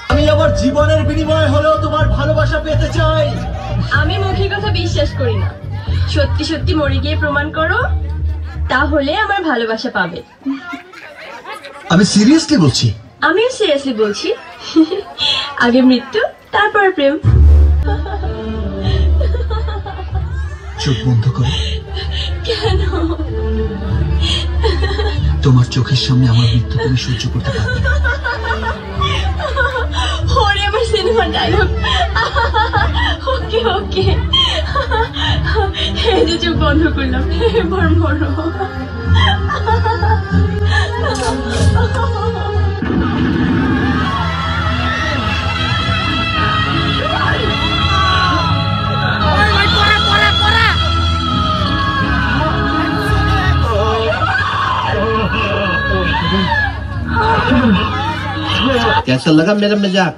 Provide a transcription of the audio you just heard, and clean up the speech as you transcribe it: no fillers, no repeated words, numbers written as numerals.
আমি আমার জীবনের বিনিময় হলেও তোমার ভালোবাসা পেতে চাই। আমি মুখের কথা বিশ্বাস করি না, সত্যি সত্যি মরে গিয়ে প্রমাণ করো, তাহলে আমার ভালোবাসা পাবে। আমি সিরিয়াসলি বলছি। আমিও সিরিয়াসলি বলছি। আগে মৃত্যু, তারপর প্রেম। চোখ বন্ধ করো। কেন? তোমার চোখের সামনে আমার মৃত্যু তুমি সহ্য করতে পারবে না। ওরে আমার সিনেমা ডায়লগ। ওকে ওকে, এই যে চোখ বন্ধ করলাম, এবার মরো। कैसा लगा मेरा मजाक?